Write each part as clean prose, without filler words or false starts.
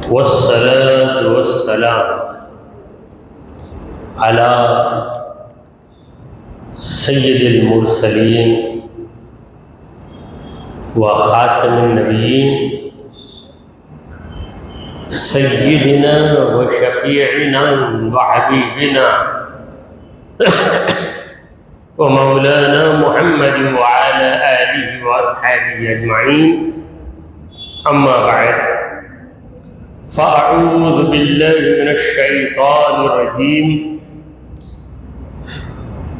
والصلاة والسلام على سید المرسلین وخاتم النبیین سیدنا وشفیعنا وحبیبنا ومولانا محمد وعلى آلہ وأصحابہ اجمعین، اما بعد فأعوذ باللہ من الشیطان الرجیم،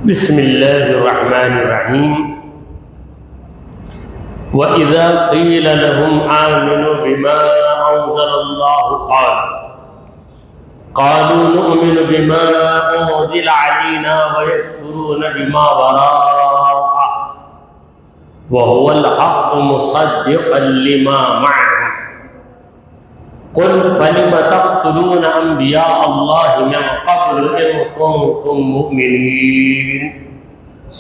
بسم اللہ الرحمن الرحیم۔ وَإِذَا قِيلَ لَهُمْ آمِنُوا بِمَا أَنزَلَ اللَّهُ قَالُوا نُؤْمِنُ بِمَا أُنزِلَ عَلَيْنَا وَيَكْفُرُونَ بِمَا وَرَاءَهُ وَهُوَ الْحَقُّ مُصَدِّقًا لِمَا مَعَهُمْ قُلْ فَلِمَ تَقْتُلُونَ أَنْبِيَاءَ اللَّهِ مِنْ قَبْلُ إِنْ كُنْتُمْ مُؤْمِنِينَ۔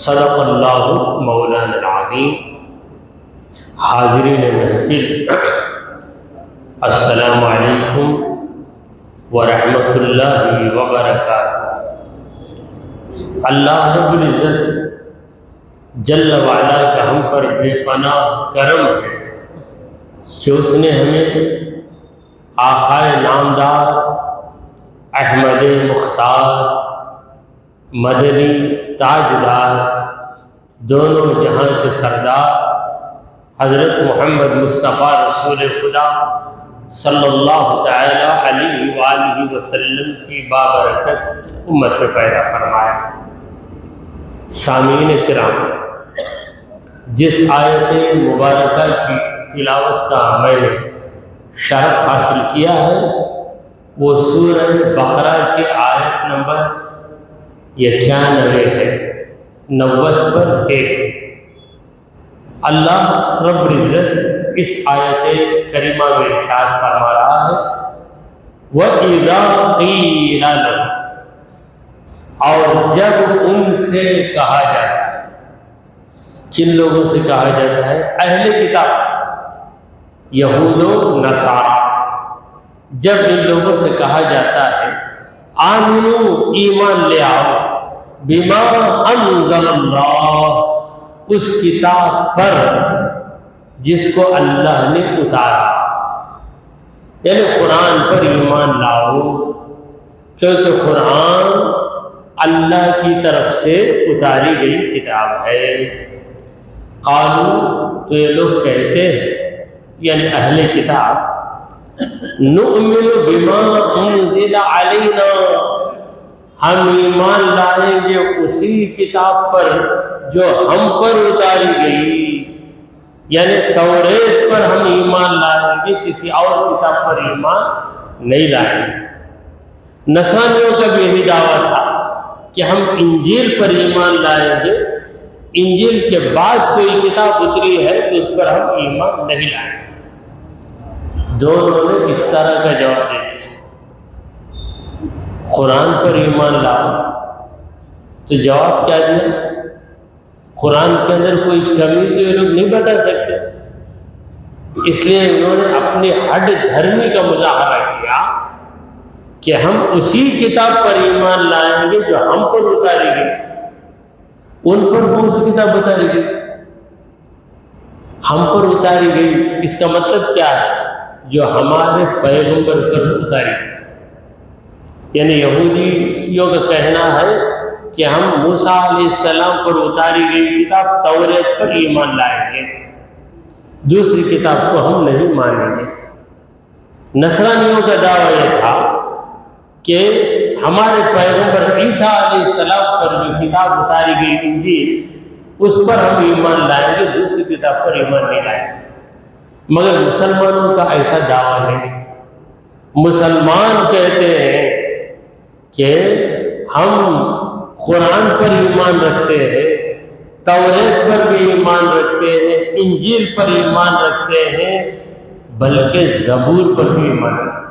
صدق اللہ مولانا العظیم۔ حاضرین محفل، السلام علیکم ورحمۃ اللہ وبرکاتہ۔ اللہ رب العزت جل وعلا کا ہم پر بے پناہ کرم ہے کہ اس نے ہمیں آقائے نامدار احمد مختار مدنی تاجدار دونوں جہاں کے سردار حضرت محمد مصطفیٰ رسول خدا صلی اللہ تعالی علیہ وآلہ وسلم کی بابرکت امت میں پیدا فرمایا۔ سامعین کرام، جس آیت مبارکہ کی تلاوت کا میں نے شرف حاصل کیا ہے وہ سورہ بقرہ کی آیت نمبر 91 ہے، 90 پر 1۔ اللہ رب العزت اس آیت کریمہ میں ارشاد فرما رہا ہے وَإِذَا قِيلَ لَهُمْ، اور جب ان سے کہا جاتا ہے۔ کن لوگوں سے کہا جاتا ہے؟ اہل کتاب سے، یہود و نصارہ۔ جب ان لوگوں سے کہا جاتا ہے آمنو، ایمان لے آؤ، بما انزل اللہ، اس کتاب پر جس کو اللہ نے اتارا، یعنی قرآن پر ایمان لاؤ، کیونکہ قرآن اللہ کی طرف سے اتاری گئی کتاب ہے۔ قالوا، تو یہ لوگ کہتے ہیں یعنی اہل کتاب، نؤمن بما انزل علینا، ہم ایمان لائیں گے اسی کتاب پر جو ہم پر اتاری گئی، یعنی توریت پر ہم ایمان لائیں گے، کسی اور کتاب پر ایمان نہیں لائیں گے۔ نصرانیوں کا بھی یہی دعویٰ تھا کہ ہم انجیل پر ایمان لائیں گے، انجیل کے بعد کوئی کتاب اتری ہے تو اس پر ہم ایمان نہیں لائیں گے۔ دونوں نے اس طرح کا جواب دے دیا۔ قرآن پر ایمان لاؤ تو جواب کیا دیا؟ قرآن کے اندر کوئی کمی تو یہ لوگ نہیں بتا سکتے، اس لیے انہوں نے اپنی ہڈ دھرمی کا مظاہرہ کیا کہ ہم اسی کتاب پر ایمان لائیں گے جو ہم پر اتاری گئی۔ ان پر کون سی کتاب اتاری گئی؟ ہم پر اتاری گئی، اس کا مطلب کیا ہے؟ جو ہمارے پیغمبر پر اتاری گئی۔ یعنی یہودیوں کا کہنا ہے کہ ہم موسیٰ علیہ السلام پر اتاری گئی کتاب توریت پر ایمان لائیں گے، دوسری کتاب کو ہم نہیں مانیں گے۔ نصرانیوں کا دعویٰ یہ تھا کہ ہمارے پیغمبر عیسیٰ علیہ السلام پر جو کتاب اتاری گئی انجیل، اس پر ہم ایمان لائیں گے، دوسری کتاب پر ایمان نہیں لائیں گے۔ مگر مسلمانوں کا ایسا دعویٰ نہیں۔ مسلمان کہتے ہیں کہ ہم قرآن پر ایمان رکھتے ہیں، توریت پر بھی ایمان رکھتے ہیں، انجیل پر ایمان رکھتے ہیں، بلکہ زبور پر بھی ایمان رکھتے ہیں۔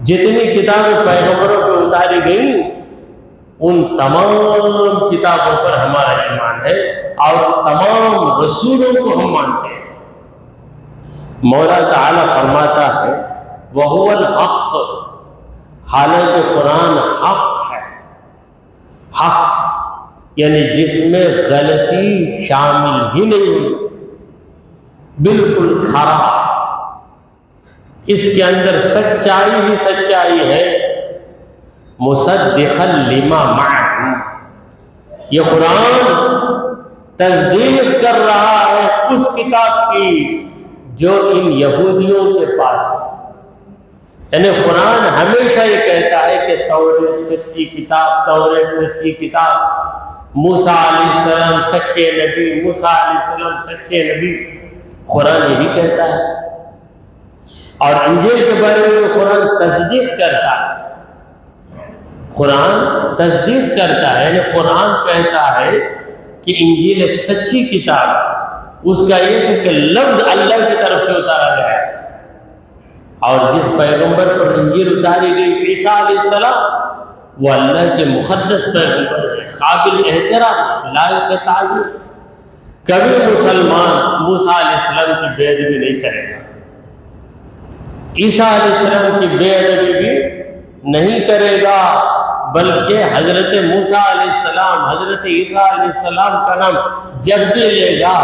جتنی کتابیں پیغمبروں پہ اتاری گئیں ان تمام کتابوں پر ہمارا ایمان ہے اور تمام رسولوں کو ہم مانتے ہیں۔ مولا تعالیٰ فرماتا ہے وَهُوَ الْحَقُّ، حالانکہ قرآن حق ہے، حق یعنی جس میں غلطی شامل ہی نہیں ہوئی، بالکل کھرا، اس کے اندر سچائی ہی سچائی ہے۔ مصدقا لما معہم، یہ قرآن تصدیق کر رہا ہے اس کتاب کی جو ان یہودیوں کے پاس ہے۔ یعنی قرآن ہمیشہ یہ کہتا ہے کہ توریت سچی کتاب، توریت سچی کتاب، موسیٰ علیہ السلام سچے نبی، موسیٰ علیہ السلام سچے نبی، قرآن یہی کہتا ہے۔ اور انجیل کے بارے میں قرآن تصدیق کرتا ہے، قرآن تصدیق کرتا ہے، یعنی قرآن کہتا ہے کہ انجیل ایک سچی کتاب ہے، اس کا یہ ہے کہ لفظ اللہ کی طرف سے اتارا گیا ہے، اور جس پیغمبر پر انجیل اتاری گئی عیسیٰ علیہ السلام، وہ اللہ کے مقدس پیغمبر ہے، قابل احترام، لائق تعظیم۔ کبھی مسلمان موسیٰ علیہ السلام کی بے ادبی نہیں کرے گا، عیسیٰ علیہ السلام کی بے ادبی بھی نہیں کرے گا، بلکہ حضرت موسیٰ علیہ السلام، حضرت عیسیٰ علیہ السلام کا نام جب بھی لے گا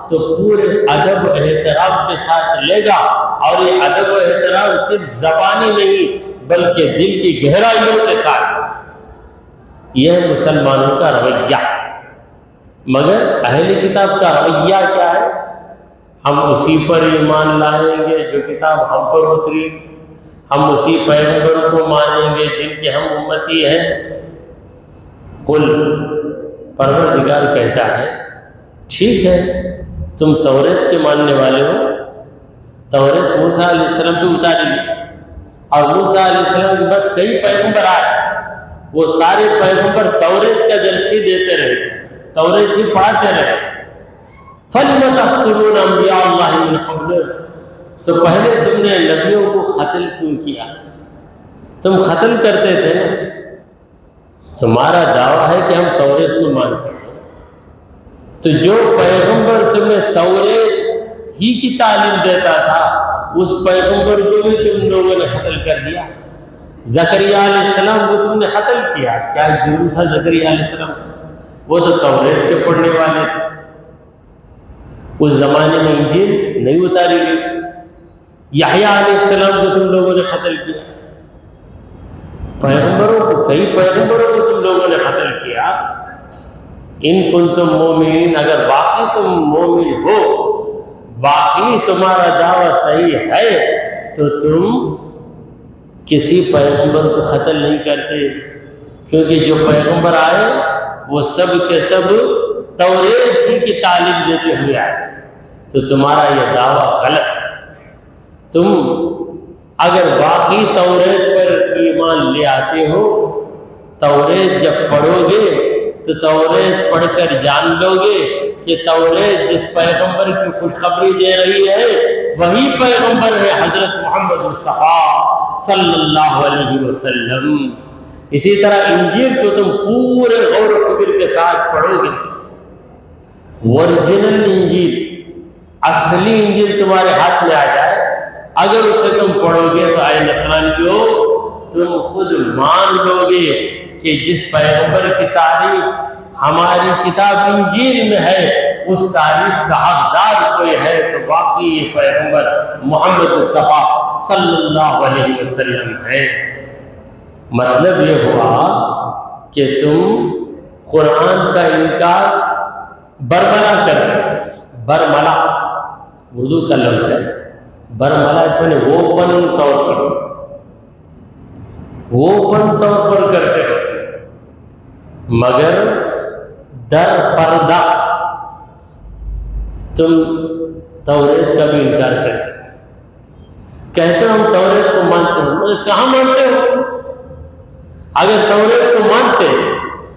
تو پورے ادب و احترام کے ساتھ لے گا، اور یہ ادب و احترام صرف زبانی نہیں بلکہ دل کی گہرائیوں کے ساتھ۔ یہ ہے مسلمانوں کا رویہ۔ مگر اہل کتاب کا رویہ کیا ہے؟ ہم اسی پر ایمان لائیں گے جو کتاب ہم پر اتری، ہم اسی پیغمبر کو مانیں گے جن کے ہم امتی ہیں۔ قل، پروردگار کہتا ہے ٹھیک ہے، تم توریت کے ماننے والے ہو، توریت موسیٰ علیہ السلام پہ اتاری گئی، اور موسیٰ علیہ السلام کے بعد کئی پیغمبر آئے، وہ سارے پیغمبر توریت کا درس ہی دیتے رہے، توریت ہی پڑھاتے رہے۔ فَلِمَ تَقْتُلُونَ أَنْبِيَاءَ اللَّهِ مِنْ قَبْلُ، تو پہلے تم نے نبیوں کو قتل کیوں کیا؟ تم قتل کرتے تھے نا، تمہارا دعویٰ ہے کہ ہم توریت کو مانتے ہیں، تو جو پیغمبر تمہیں توریت ہی کی تعلیم دیتا تھا اس پیغمبر کو بھی تم لوگوں نے قتل کر دیا۔ زکریا علیہ السلام کو تم نے قتل کیا، کیا جرم تھا زکریا علیہ السلام؟ وہ تو توریت کے پڑھنے والے تھے، اس زمانے میں انجیل نہیں اتاری گئی۔ یحییٰ علیہ السلام کو تم لوگوں نے قتل کیا، پیغمبروں کو، کئی پیغمبروں کو تم لوگوں نے قتل کیا۔ ان کنتم مومنین، اگر واقعی تم مومن ہو، واقعی تمہارا دعویٰ صحیح ہے، تو تم کسی پیغمبر کو قتل نہیں کرتے، کیونکہ جو پیغمبر آئے وہ سب کے سب توریت ہی کی تعلیم دیتے ہوئے آئے، تو تمہارا یہ دعویٰ غلط ہے۔ تم اگر واقعی توریت پر ایمان لے آتے ہو، توریت جب پڑھو گے تو توریت پڑھ کر جان لو گے کہ توریت جس پیغمبر کی خوشخبری دے رہی ہے وہی پیغمبر ہے حضرت محمد مصطفیٰ صلی اللہ علیہ وسلم۔ اسی طرح انجیل کو تم پورے غور و فکر کے ساتھ پڑھو گے، ورجنل انجیل، اصلی انجیل تمہارے ہاتھ میں آ جائے، اگر اسے تم پڑھو گے تو اے نصرانیوں تم خود مان لو گے کہ جس پیغمبر کی تعریف ہماری کتاب انجیل میں ہے اس تعریف کا حقدار کوئی ہے تو واقعی یہ پیغمبر محمد مصطفیٰ صلی اللہ علیہ وسلم ہے۔ مطلب یہ ہوا کہ تم قرآن کا انکار برملا کرتے، برملا اردو کا لفظ ہے، برملا نے اوپن طور پر کرتے ہوتے، مگر در پردہ تم توریت کا بھی انکار کرتے، کہتے ہو ہم توریت کو مانتے ہو، مگر کہاں مانتے ہو؟ اگر توریت کو مانتے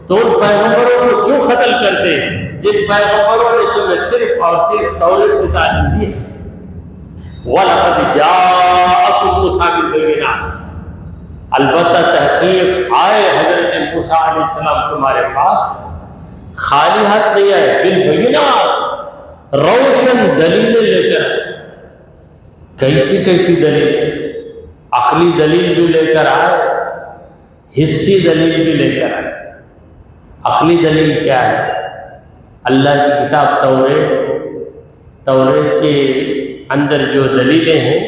تو ان پیغمبروں کو کیوں قتل کرتے جن پیغمبروں نے تمہیں صرف اور صرف توریت کی تعلیم دی ہے؟ وَلَقَدْ جَاءَكُمْ مُوسَىٰ بِالْبَيِّنَاتِ، البتہ تحقیق آئے حضرت موسیٰ علیہ السلام تمہارے پاس، خالی ہاتھ نہیں آئے، بالبینات، روشن دلیلیں لے کر۔ کیسی کیسی دلیلیں؟ عقلی دلیل بھی لے کر آئے، حسی دلیل بھی لے کر آئے۔ عقلی دلیل کیا ہے؟ اللہ کی کتاب توریت کے اندر جو دلیلیں ہیں،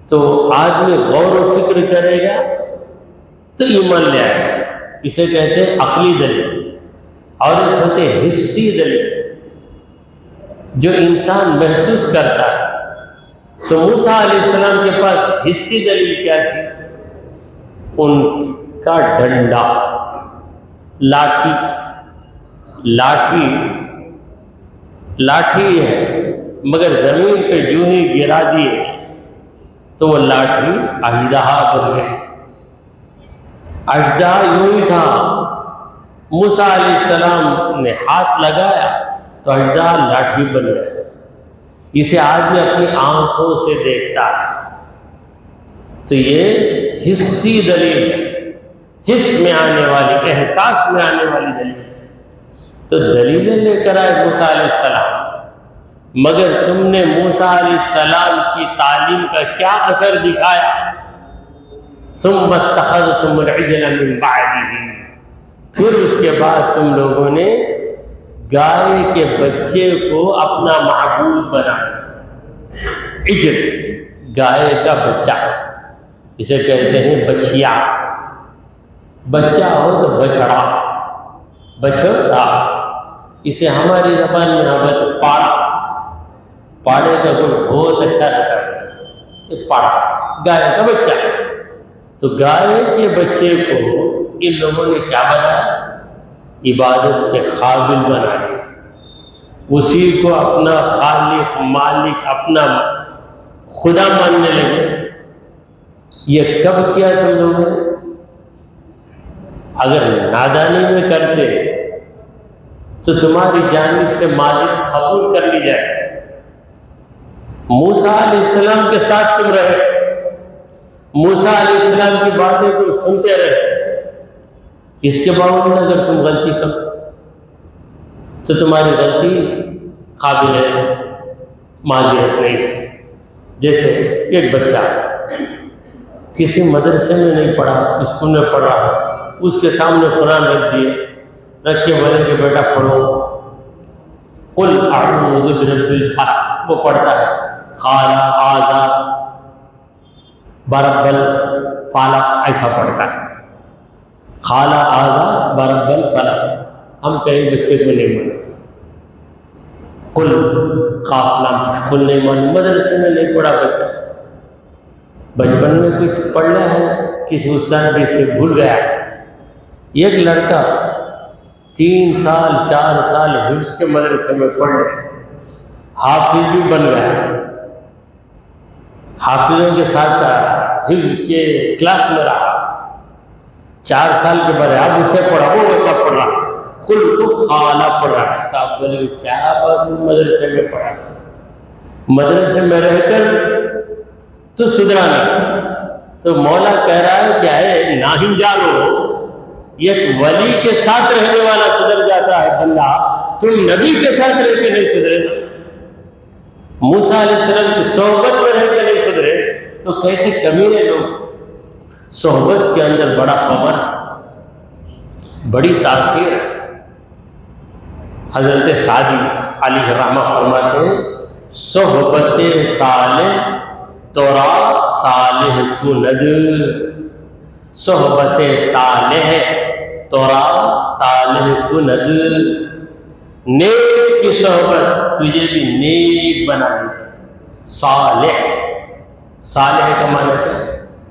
تو آدمی غور و فکر کرے گا تو ایمان لے آئے گا، اسے کہتے ہیں عقلی دلیل۔ اور ایک ہوتے ہیں حسی دلیل، جو انسان محسوس کرتا ہے۔ تو موسیٰ علیہ السلام کے پاس حسی دلیل کیا تھی؟ ان کا ڈنڈا، لاٹھی ہے، مگر زمین پہ جو ہی گرا دیے تو وہ لاٹھی اژدہا بن گئی۔ اژدہا یوں ہی تھا، موسیٰ علیہ السلام نے ہاتھ لگایا تو اژدہا لاٹھی بن گیا۔ اسے آدمی اپنی آنکھوں سے دیکھتا ہے، تو یہ حسی دلیل ہے، حس میں آنے والی، احساس میں آنے والی دلیل ہے۔ تو دلیلیں لے کر آئے موسیٰ علیہ السلام، مگر تم نے موسیٰ علیہ السلام کی تعلیم کا کیا اثر دکھایا؟ ثم اتخذتم العجل من بعدہ، پھر اس کے بعد تم لوگوں نے گائے کے بچے کو اپنا معبود بنایا۔ عجل، گائے کا بچہ، اسے کہتے ہیں بچیا۔ بچہ ہو تو بچڑا، اسے ہماری زبان میں ہمیں پاڑے کا گل بہت اچھا لگتا ہے، یہ پاڑا، گائے کا بچہ۔ تو گائے کے بچے کو ان لوگوں نے کیا بنایا؟ عبادت کے قابل بنا دیا، اسی کو اپنا خالق، مالک، اپنا خدا ماننے لگے۔ یہ کب کیا تم لوگوں نے؟ اگر نادانی میں کرتے تو تمہاری جانب سے معذرت قبول کر لی جائے۔ موسیٰ علیہ السلام کے ساتھ تم رہے، موسیٰ علیہ السلام کی باتیں تم سنتے رہے، اس کے باوجود اگر تم غلطی کرو تو تمہاری غلطی قابل ہے معذرت نہیں۔ جیسے ایک بچہ کسی مدرسے میں نہیں پڑھا، اسکول میں پڑھ رہا ہے، اس کے سامنے قرآن رکھ دیے، رکھ کے بولے کہ بیٹا پڑھو، قل اعوذ برب الفلق، وہ پڑھتا ہے، قال اعوذ برب الفلق، ایسا پڑھتا ہے، قال اعوذ برب الفلق۔ ہم کہیں بچے کو نہیں مانے، قل قاف لام قل نہیں مانے، مدرسے میں نہیں پڑھا بچہ، بچپن میں کچھ پڑھ رہا ہے، کسی استاد بھی سے بھول گیا۔ ایک لڑکا 3 سال 4 سال حفظ کے مدرسے میں پڑھ رہے، حافظ بھی بن گیا، حافظوں کے ساتھ حفظ کے کلاس میں رہا، 4 سال کے بعد اب اسے پڑھا، وہ ویسا پڑھ رہا، قل تو خالہ پڑھ رہا ہے۔ تو آپ بولے کیا بات مدرسے میں پڑھا؟ مدرسے میں رہ کر تو سدھرا نہیں۔ تو مولا کہہ رہا ہے کہ اے ناہم جانو، ایک ولی کے ساتھ رہنے والا سدھر جاتا ہے بندہ، تم نبی کے ساتھ رہ کے نہیں سدھرے نا، موسیٰ علیہ السلام کی صحبت میں رہ کے نہیں سدھرے تو کیسے کمینے لوگ؟ صحبت کے اندر بڑا پاور، بڑی تاثیر ہے۔ حضرت سعدی علیہ رحمہ فرماتے ہیں، صحبت صالح تورا صالح کند، صحبت طالح تورا طالح کند، نیک کی صحبت تجھے بھی نیک بنا دیتی۔ صالح، صالح کا معنی کیا ہے؟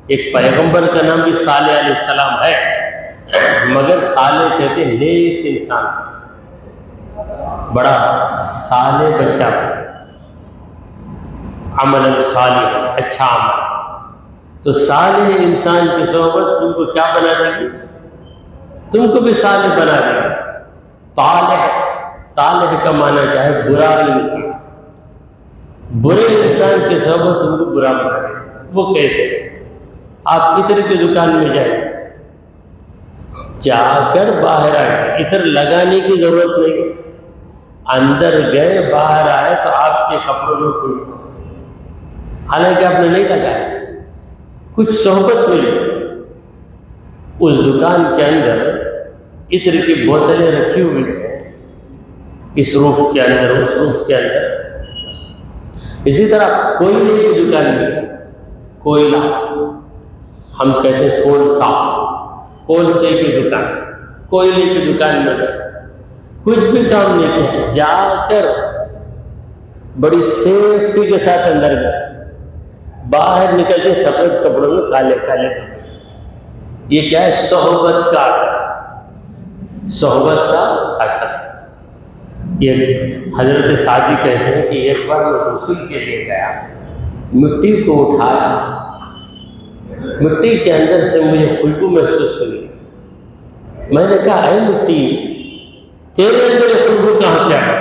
ایک پیغمبر کا نام بھی صالح علیہ السلام ہے، مگر صالح کہتے ہیں نیک انسان، بڑا صالح بچہ، عمل صالح، اچھا عمل۔ تو صالح انسان کی صحبت تم کو کیا بنا دے گی؟ تم کو بھی صالح بنا دے گی۔ طالح، طالح کا معنی کیا ہے؟ برا انسان، برے انسان کی صحبت تم کو برا بنا دے گی۔ وہ کیسے؟ آپ عطر کی دکان میں جائیں، جا کر باہر آئے، عطر لگانے کی ضرورت نہیں، اندر گئے باہر آئے تو آپ کے کپڑوں میں کوئی، حالانکہ آپ نے نہیں لگایا، کچھ صحبت ملی، اس دکان کے اندر عطر کی بوتلیں رکھی ہوئی ہیں، اس روف کے اندر اس روف کے اندر۔ اسی طرح کوئلے کی دکان میں، کوئلہ ہم کہتے ہیں کولسا، کولسے کی دکان، کوئلے کی دکان میں گئے، کچھ بھی کام نہیں کیا، جا کر بڑی سیفٹی کے ساتھ اندر گئے، باہر نکلتے سفید کپڑوں میں کالے کالے کپڑے۔ یہ کیا ہے؟ صحبت کا اثر، صحبت کا اثر۔ یہ حضرت سعدی کہتے ہیں کہ ایک بار میں غسل کے لیے گیا، مٹی کو اٹھایا، مٹی کے اندر سے مجھے خوشبو محسوس ہوئی۔ میں نے کہا اے مٹی، تیرے اندر یہ خوشبو کہاں سے آئی؟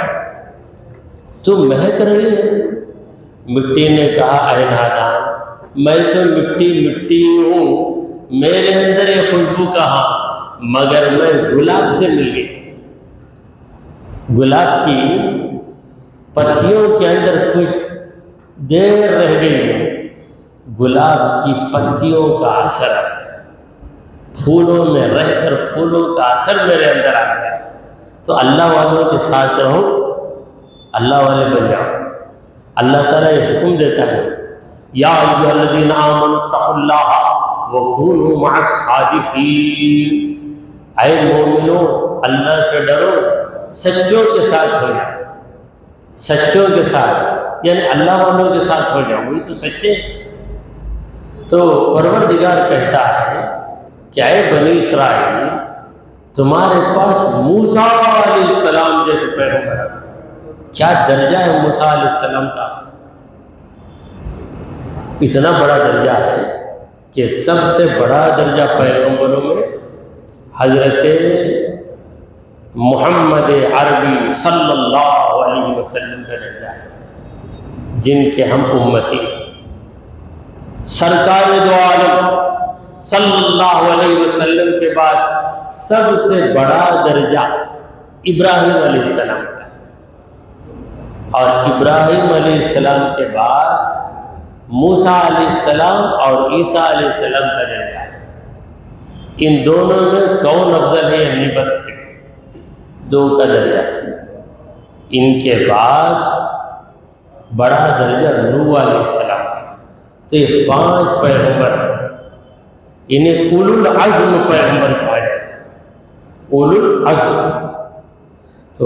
تو مہک رہی ہے۔ مٹی نے کہا اے نادان، میں تو مٹی ہوں، میرے اندر یہ خوشبو کہاں، مگر میں گلاب سے مل گئی۔ گلاب کی پتیوں کے اندر کچھ دیر رہ گئی، گلاب کی پتیوں کا اثر، پھولوں میں رہ کر پھولوں کا اثر میرے اندر آ گیا۔ تو اللہ والوں کے ساتھ رہو، اللہ والے بن جاؤ۔ اللہ تعالیٰ یہ حکم دیتا ہے، یا ایھا الذین آمنوا اتقوا اللہ وکونوا مع الصادقین، اے مومنو اللہ سے ڈرو، سچوں کے ساتھ ہو جاؤ، سچوں کے ساتھ یعنی اللہ والوں کے ساتھ ہو جاؤ، وہی تو سچے۔ تو پروردگار کہتا ہے کہ اے بنی اسرائیل، تمہارے پاس موسیٰ علیہ السلام جیسے پیغمبر ہے۔ کیا درجہ ہے موسیٰ علیہ السلام کا؟ اتنا بڑا درجہ ہے کہ سب سے بڑا درجہ پیغمبروں میں حضرت محمد عربی صلی اللہ علیہ وسلم کا درجہ ہے، جن کے ہم امتی ہیں۔ سرکار دو عالم صلی اللہ علیہ وسلم کے بعد سب سے بڑا درجہ ابراہیم علیہ السلام کا، اور ابراہیم علیہ السلام کے بعد موسیٰ علیہ السلام اور عیسیٰ علیہ السلام کا درجہ ہے۔ ان دونوں میں کون افضل ہے یہ نہیں بتا سکتے، دو کا درجہ ہے۔ ان کے بعد بڑا درجہ نوح علیہ السلام کا۔ تو یہ 5 پیغمبر ہیں، انہیں اولو العزم پیغمبر کہا جاتا ہے، اولو العزم۔ تو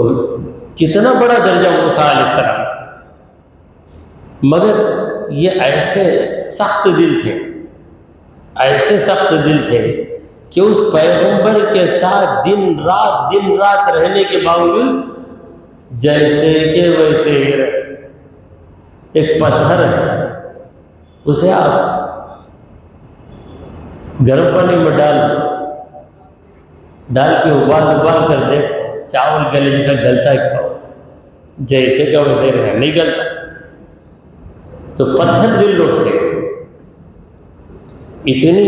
کتنا بڑا درجہ موسیٰ علیہ السلام، مگر یہ ایسے سخت دل تھے، ایسے سخت دل تھے کہ اس پیغمبر کے ساتھ دن رات رہنے کے باوجود جیسے کہ ویسے ہی رہے۔ ایک پتھر ہے، اسے آپ گرم پانی میں ڈال کے ابال کر دیکھو، چاول گلے جیسا گلتا ہے کیا؟ جیسے کہ ویسے رہے، نہیں گلتا۔ تو پتھر دل لوگ تھے۔ اتنی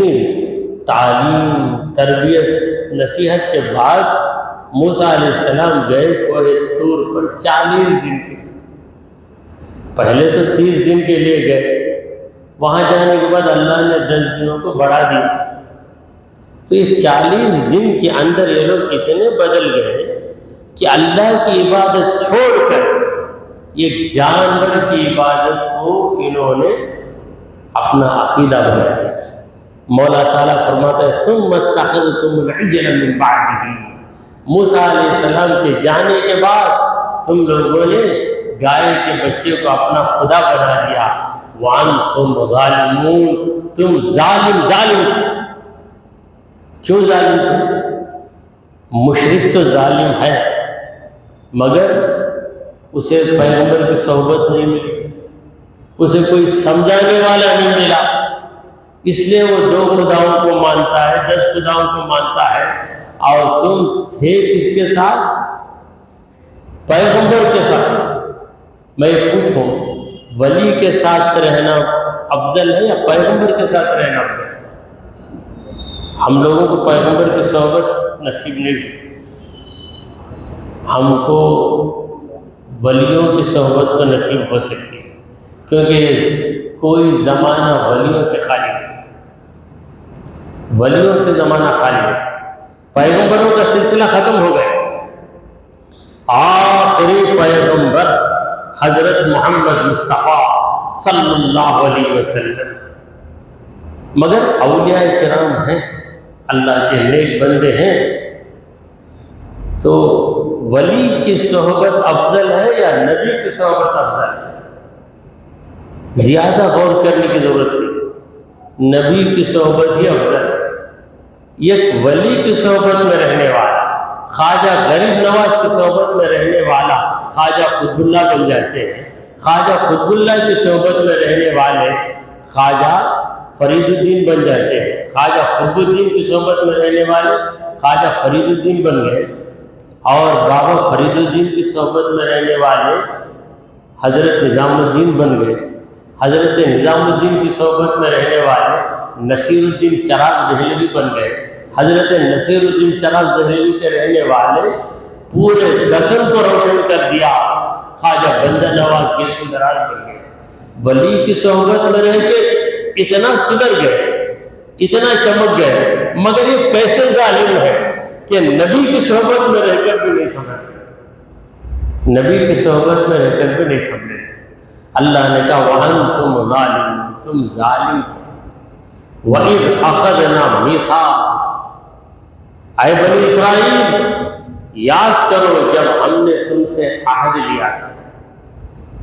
تعلیم، تربیت، نصیحت کے بعد موسیٰ علیہ السلام گئے کوہ طور پر 40 دن کے، پہلے تو 30 دن کے لیے گئے، وہاں جانے کے بعد اللہ نے 10 دنوں کو بڑھا دیا۔ تو اس 40 دن کے اندر یہ لوگ اتنے بدل گئے کہ اللہ کی عبادت چھوڑ کر یہ جانور کی عبادت کو انہوں نے اپنا عقیدہ بنا دیا۔ مولا تعالیٰ فرماتا ہے ثم اتخذتم العجل من بعده، موسیٰ علیہ السلام کے جانے کے بعد تم لوگوں نے گائے کے بچے کو اپنا خدا بنا دیا۔ وانتم ظالمون، تم ظالم تھے۔ کیوں ظالم تھے؟ مشرک تو ظالم ہے، مگر اسے پیغمبر کی صحبت نہیں ملی، اسے کوئی سمجھانے والا نہیں ملا، اس لیے وہ 2 خداؤں کو مانتا ہے، 10 خداؤں کو مانتا ہے۔ اور تم تھے کس کے ساتھ؟ پیغمبر کے ساتھ۔ میں پوچھوں، ولی کے ساتھ رہنا افضل ہے یا پیغمبر کے ساتھ رہنا افضل ہے؟ ہم لوگوں کو پیغمبر کی صحبت نصیب نہیں ہوئی، ہم کو ولیوں کی صحبت تو نصیب ہو سکتی ہے، کیونکہ کوئی زمانہ ولیوں سے خالی نہیں۔ ولیوں سے زمانہ خالی ہے، پیغمبروں کا سلسلہ ختم ہو گیا۔ آخری پیغمبر حضرت محمد مصطفیٰ صلی اللہ علیہ وسلم، مگر اولیاء کرام ہیں، اللہ کے نیک بندے ہیں، تو ولی کی صحبت افضل ہے یا نبی کی صحبت افضل ہے؟ زیادہ غور کرنے کی ضرورت نہیں، نبی کی صحبت ہی افضل ہے۔ ایک ولی کی صحبت میں رہنے والا، خواجہ غریب نواز کی صحبت میں رہنے والا خواجہ قطب اللہ بن جاتے ہیں، خواجہ قطب اللہ کی صحبت میں رہنے والے خواجہ فرید الدین بن جاتے ہیں، خواجہ قطب الدین کی صحبت میں رہنے والے خواجہ فرید الدین بن گئے، اور بابا فرید الدین کی صحبت میں رہنے والے حضرت نظام الدین بن گئے، حضرت نظام الدین کی صحبت میں رہنے والے نصیر الدین چراغ دہلوی بن گئے، حضرت نصیر الدین چراغ دہلوی کے رہنے والے پورے دکن کو روشن کر دیا، خواجہ بندہ نواز گیسو دراز بن گئے۔ ولی کی صحبت میں رہ کے اتنا سدھر گئے، اتنا چمک گئے، مگر یہ کیسے ظالم ہے کہ نبی کی صحبت میں رہ کر بھی نہیں سمجھتے، نبی کی صحبت میں رہ کر بھی نہیں سمجھتے۔ اللہ نے کہا وَأَنْتُمْ ظَالِمُونَ، تم ظالم تھے، وَإِذْ أَخَذْنَا مِيثَاقَكُمْ، اے بنی اسرائیل یاد کرو جب ہم نے تم سے عہد لیا تھا،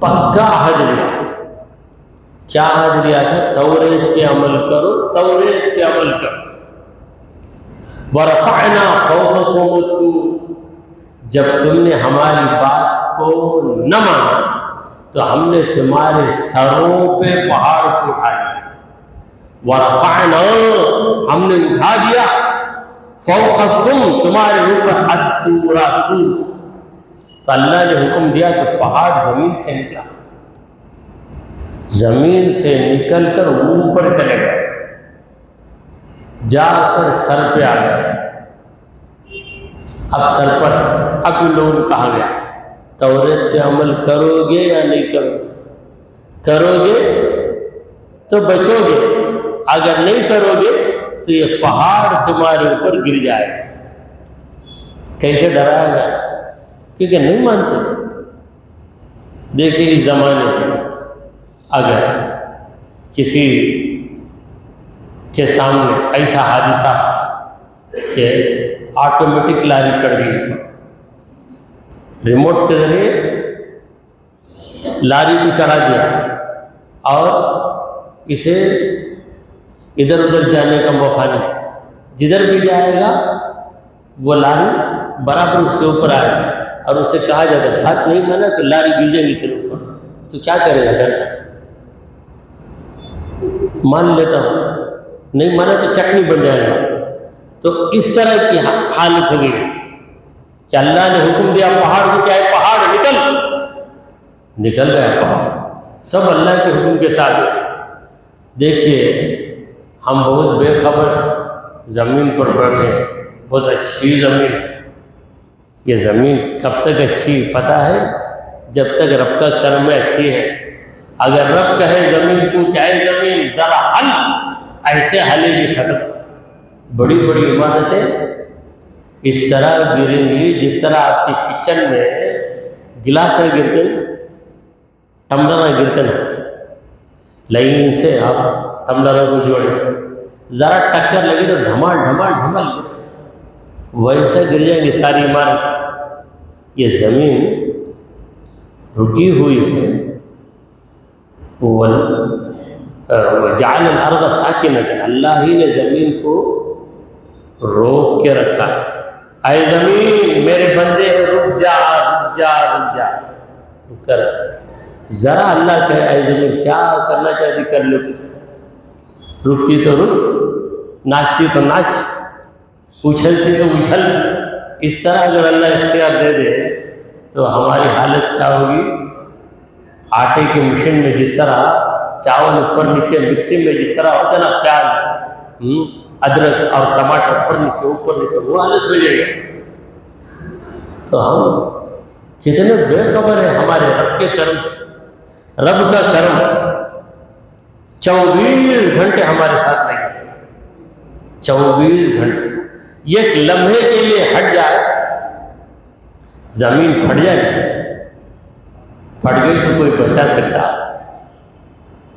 پکا عہد لیا۔ کیا عہد لیا تھا؟ توریت پہ عمل کرو، توریت پہ عمل کرو۔ وَرَفَعْنَا فَوْقَكُمُ الطُّورَ، جب تم نے ہماری بات کو نہ مانا تو ہم نے تمہارے سروں پہ پہاڑ کو اٹھا دیا۔ وَرَفَعْنَا، ہم نے اٹھا دیا، فَوْقَكُمْ، تمہارے اوپر الطُّورَ، تو اللہ نے حکم دیا کہ پہاڑ زمین سے نکلا، زمین سے نکل کر اوپر چلے گئے، جا کر سر پہ آ گئے۔ اب سر پر اب لوگوں کو کہا گیا توریت پہ عمل کرو گے یا نہیں کرو گے؟ کرو گے تو بچو گے، اگر نہیں کرو گے تو یہ پہاڑ تمہارے اوپر گر جائے گا۔ کیسے ڈرایا گیا؟ کیونکہ نہیں مانتے۔ دیکھیں اس زمانے میں اگر کسی کے سامنے ایسا حادثہ کہ آٹومیٹک لاری چڑھ گئی، ریموٹ کے ذریعے لاری کو چڑھا دیا اور اسے ادھر ادھر جانے کا موقع نہیں، جدھر بھی جائے گا وہ لاری برابر اس کے اوپر آئے گا، اور اس سے کہا جاتا ہے بات نہیں مانا تو لاری گر جائے گی تیرے اوپر، تو کیا کرے گا؟ ڈر کر مان لیتا ہوں، نہیں مانا تو چٹنی بن جائے گا۔ تو اس طرح کی حالت ہو گئی کہ اللہ نے حکم دیا پہاڑ کو، کیا ہے پہاڑ نکل گیا، پہاڑ سب اللہ کے حکم کے تابع۔ دیکھیے ہم بہت بے خبر زمین پر بیٹھے، بہت اچھی زمین ہے، یہ زمین کب تک اچھی پتہ ہے؟ جب تک رب کا کرم میں اچھی ہے۔ اگر رب کہے زمین کو کہ اے زمین ذرا ہل، ایسے ہلے گی ختم۔ بڑی بڑی عمارتیں اس طرح گریں گی جس طرح آپ کی کچن میں گلاس گرتے ہیں، ٹمبلر گرتے ہیں، لائن سے آپ ٹمبلروں کو جوڑیں، ذرا ٹکر لگے تو ڈھمال ڈھمال ڈھمال ویسے گر جائیں گے ساری عمارت۔ یہ زمین رکی ہوئی ہے، وَجَعَلَ الْأَرْضَ سَاكِنَةً، اللہ ہی نے زمین کو روک کے رکھا ہے۔ اے زمین میرے بندے رک جا رک جا رک جا، رک کر ذرا اللہ کہے اے زمین کیا کرنا چاہتی کر لیتی، رکتی تو رک، ناچتی تو ناچ، اچھلتی تو اچھل۔ اس طرح اگر اللہ اختیار دے دے تو ہماری حالت کیا ہوگی؟ آٹے کی مشین میں جس طرح چاول اوپر نیچے مکسنگ میں جس طرح ہوتا ہے نا، پیاز ادرک اور ٹماٹر اوپر نیچے وہ حالت ہو جائے گی۔ تو ہم کتنے بے خبر ہیں ہمارے رب کے کرم سے۔ رب کا کرم 24 گھنٹے ہمارے ساتھ نہیں، 24 گھنٹے ایک لمحے کے لیے ہٹ جائے زمین پھٹ جائے، پھٹ گئی تو کوئی بچا سکتا؟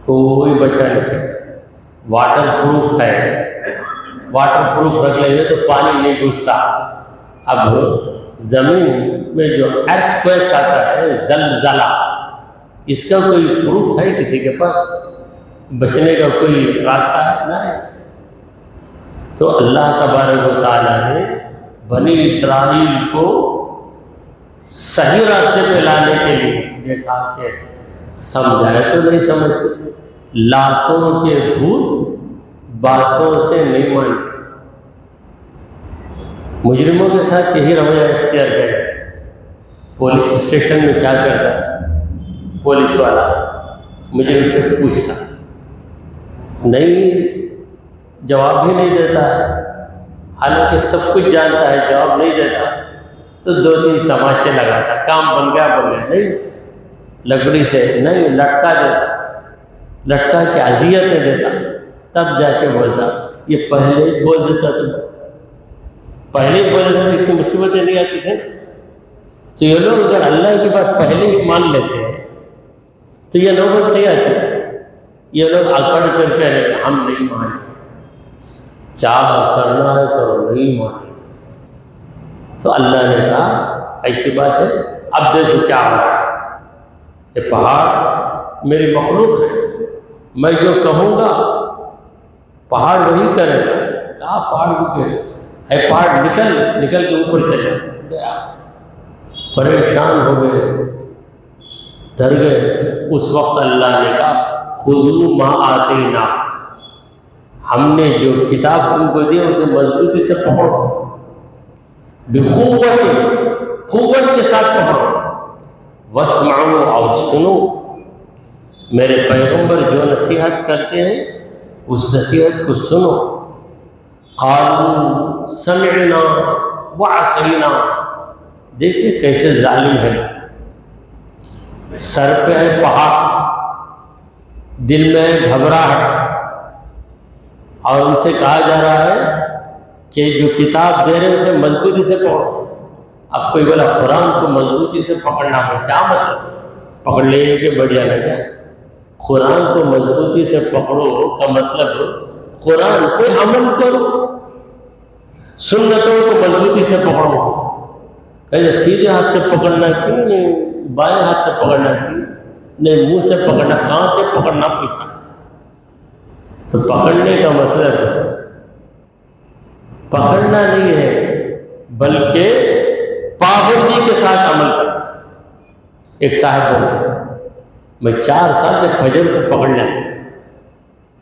کوئی بچا نہیں سکتا۔ واٹر پروف ہے، واٹر پروف رکھ لیں گے تو پانی نہیں گھستا۔ اب زمین میں جو ارتھ کویک آتا ہے، زلزلہ، اس کا کوئی پروف ہے کسی کے پاس؟ بچنے کا کوئی راستہ ہے؟ نہیں۔ تو اللہ تبارک و تعالیٰ نے بنی اسرائیل کو صحیح راستے پہ لانے کے لیے دیکھا کہ سمجھائے تو نہیں سمجھتے، لاتوں کے بھوت باتوں سے نہیں مانتے۔ مجرموں کے ساتھ یہی رویہ اختیار کرے۔ پولیس اسٹیشن میں کیا کرتا ہے؟ پولیس والا مجرم سے پوچھتا، نہیں جواب بھی نہیں دیتا ہے، حالانکہ سب کچھ جانتا ہے، جواب نہیں دیتا، تو 2-3 تماچے لگاتا، کام بن گیا نہیں، لکڑی سے نہیں، لٹکا دیتا، لٹکا کے اذیتیں دیتا، تب جا کے بولتا۔ یہ پہلے ہی بول دیتا تو پہلے ہی بول دیتا تو اتنی مصیبتیں نہیں آتی تھیں۔ تو یہ لوگ اگر اللہ کی بات پہلے ہی مان لیتے ہیں تو یہ نوبت نہیں آتی۔ یہ لوگ اکڑ کر کے ہم نہیں مانیں، کیا کرنا ہے کرو، نہیں مانیں۔ تو اللہ نے کہا ایسی بات ہے، اب دیکھو کیا ہو رہا ہے، یہ پہاڑ میری مخلوق ہے، میں جو کہوں گا پہاڑ وہی کرے گا۔ کہا پہاڑ رکے، ہے پہاڑ نکل کے اوپر چلا گیا، پریشان ہو گئے، ڈر گئے۔ اس وقت اللہ نے کہا خذوا ما آتینا، ہم نے جو کتاب تم کو دی اسے مضبوطی سے پکڑو، قوت کے ساتھ پکڑو، واسمعوا، اور سنو، میرے پیغمبر جو نصیحت کرتے ہیں اس نصیحت کو سنو۔ قالوا سمعنا وعصینا، دیکھیے کیسے ظالم ہے، سر پہ ہے پہاڑ، دل میں ہے گھبراہٹ، اور ان سے کہا جا رہا ہے کہ جو کتاب دے رہے ہیں اسے مضبوطی سے پکڑو۔ اب کوئی بولا قرآن کو مضبوطی سے پکڑنا ہے، کیا مطلب؟ پکڑ لے کہ بڑھ جانا کیا؟ قرآن کو مضبوطی سے پکڑو کا مطلب قرآن پہ عمل کرو، سنتوں کو مضبوطی سے پکڑو۔ کہتے سیدھے ہاتھ سے پکڑنا کیوں نہیں، بائیں ہاتھ سے پکڑنا کیوں نہیں، منہ سے پکڑنا، کہاں سے پکڑنا پوچھتا۔ تو پکڑنے کا مطلب پکڑنا نہیں ہے بلکہ پابندی کے ساتھ عمل کرنا۔ ایک صاحب بولے میں 4 سال سے فجر کو پکڑ لیا،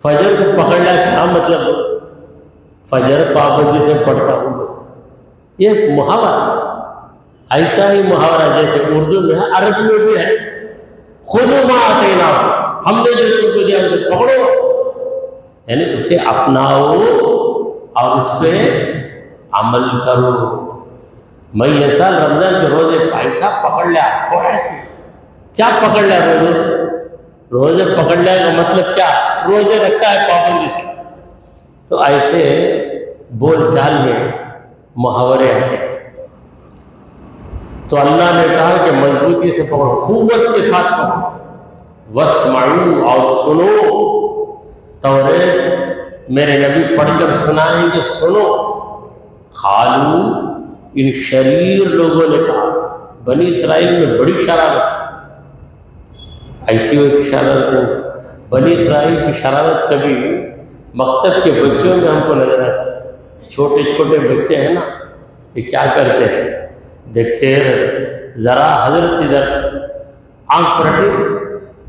فجر کو پکڑ لیا، کیا مطلب؟ فجر پابندی سے پڑھتا ہوں۔ یہ ایک محاورہ، ایسا ہی محاورہ جیسے اردو میں ہے، عربی میں بھی ہے، خذوا ما آتینا، ہم نے جو تم کو دیا اسے پکڑو، یعنی اسے اپناؤ اور اس پہ عمل کرو۔ میں یہ سال رمضان کے روزے پیسہ پکڑ لیا، چھوڑا ہے کیا؟ پکڑ لیا روزے پکڑ لیا کا مطلب کیا؟ روزے رکھتا ہے پابندی سے۔ تو ایسے بول چال میں محاورے آتے ہیں۔ تو اللہ نے کہا کہ مضبوطی سے پکڑو، قوت کے ساتھ پکڑو، واسمعوا، اور سنو۔ توریت میرے نبی پڑھ کر سنائیں گے، سنو۔ قالوا، ان شریر لوگوں نے کہا، بنی اسرائیل میں بڑی شرارت، ایسی ویسی شرارت نہیں، بنی اسرائیل کی شرارت کبھی مکتب کے بچوں میں ہم کو نظر آتی۔ چھوٹے چھوٹے بچے ہیں نا، یہ کیا کرتے ہیں دیکھتے ہیں، ذرا حضرت ادھر آنکھ پلٹی،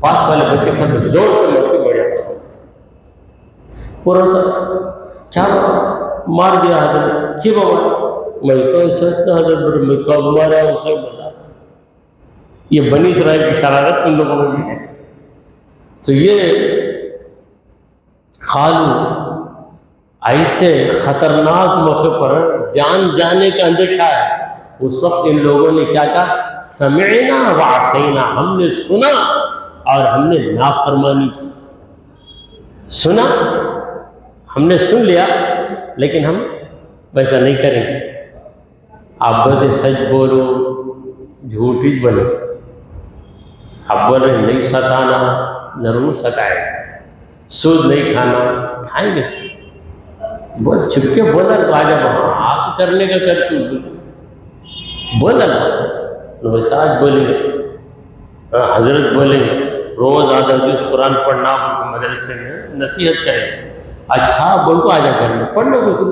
پاس والے بچے کے ساتھ زور سے لڑ کے بڑھیا پسند پورا کیا مار دیا حضرت، کی بابا میں کیسے حضرت بڑے میں کب مارا اسے بتا۔ یہ بنی اسرائیل کی شرارت تم لوگوں میں بھی ہے۔ تو یہ قالوا، ایسے خطرناک موقع پر جان جانے کا اندیشہ ہے، اس وقت ان لوگوں نے کیا کہا؟ سمعنا وعصینا، ہم نے سنا اور ہم نے نافرمانی کی۔ سنا، ہم نے سن لیا لیکن ہم ویسا نہیں کریں گے. آپ بولے سچ بولو جھوٹ ہی بولو. آپ بول رہے نہیں ستانا، ضرور ستائے. سود نہیں کھانا، کھائیں گے سود. بول چھپ کے بولا تو آ جا آپ کرنے کا کر تو بولا نا. آج بولیں گے، حضرت بولیں گے روز آدھا جز قرآن پڑھنا مدرسے میں نصیحت کریں. اچھا بول کو آ جا کرنے پڑھ لو گے تم،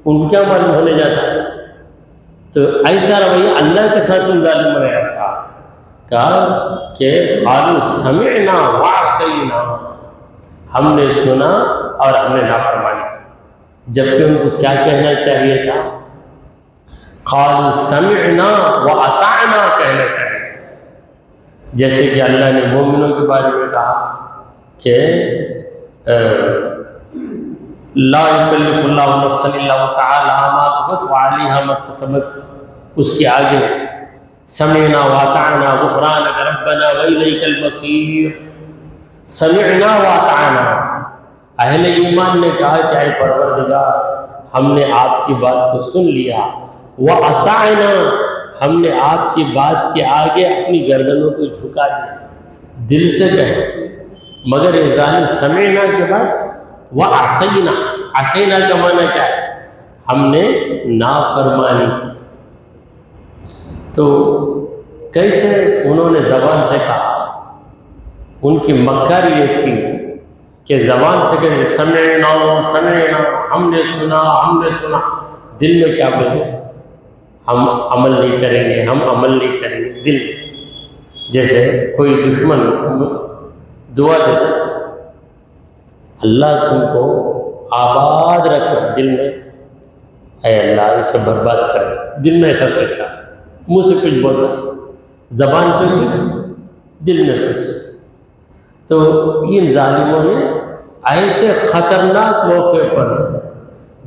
ان کو کیا معلوم ہونے جاتا ہے. تو ایسا رویہ اللہ کے ساتھ ان ظالم نے رکھا. کہا کہ قالوا سمعنا وعصینا، ہم نے سنا اور ہم نے نافرمانی کی. جبکہ ان کو کیا کہنا چاہیے تھا؟ قالوا سمعنا واطعنا کہنا چاہیے تھا. جیسے کہ اللہ نے مومنوں کے بارے میں کہا کہ لا یکلف اللہ نفسا الا وسعها لها ما کسبت وعلیہا ما اکتسبت. اس کے آگے سمعنا واطعنا غفرانک ربنا والیک المصیر. سمعنا واطعنا، اہل ایمان نے کہا کہ اے پروردگار ہم نے آپ کی بات کو سن لیا. واطعنا، ہم نے آپ کی بات کے آگے اپنی گردنوں کو جھکا دیا، دل سے کہے. مگر یہ ظالم سمعنا کے بعد وعصینا، عصینا کا معنی کیا ہے؟ ہم نے نافرمانی کی. تو کیسے انہوں نے زبان سے کہا؟ ان کی مکر یہ تھی کہ زبان سے کہتے سمعنا سمعنا، ہم نے سنا ہم نے سنا. دل میں کیا بولے؟ ہم عمل نہیں کریں گے، ہم عمل نہیں کریں گے. دل جیسے کوئی دشمن دعا دیتا اللہ تم کو آباد رکھنا، دل میں اے اللہ اسے برباد کر دے. دل میں ایسا سوچتا، منہ سے کچھ بولتا، زبان پہ کچھ، دل میں کچھ. تو ان ظالموں نے ایسے خطرناک موقع پر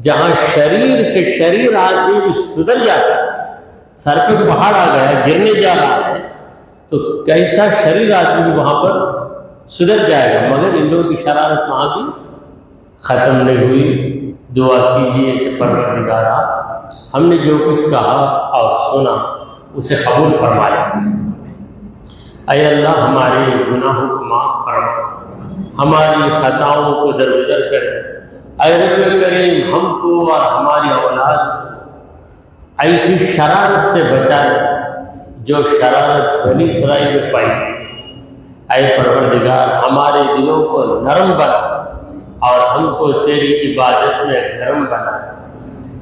جہاں شریر سے شریر آدمی بھی سدھر جاتا ہے، سر پہ پہاڑ آ گیا گرنے جا رہا ہے، تو کیسا شریر آدمی بھی وہاں پر سدھر جائے گا. مگر ان لوگوں کی شرارت وہاں بھی ختم نہیں ہوئی. دعا کیجیے کہ پروردگارا ہم نے جو کچھ کہا اور سنا اسے قبول فرما لے. اے اللہ ہمارے گناہوں کو معاف فرما، ہماری خطاؤں کو درگزر کر دے. اے رب کریم ہم کو اور ہماری اولاد کو ایسی شرارت سے بچا لے جو شرارت بنی اسرائیل میں پائی. اے پروردگار ہمارے دلوں کو نرم بنا اور ہم کو تیری عبادت میں گرم بنا.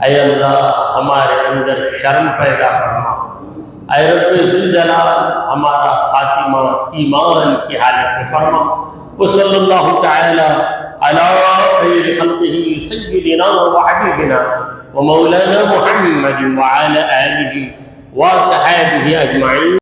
اے اللہ ہمارے اندر شرم پیدا فرما. اے رب ذوالجلال ہمارا خاتمہ ایمان کی حالت میں فرما. وصلی اللہ تعالی علی خیر خلقہ سیدنا وحبیبنا ومولانا محمد وعلی آلہ وصحبہ اجمعین.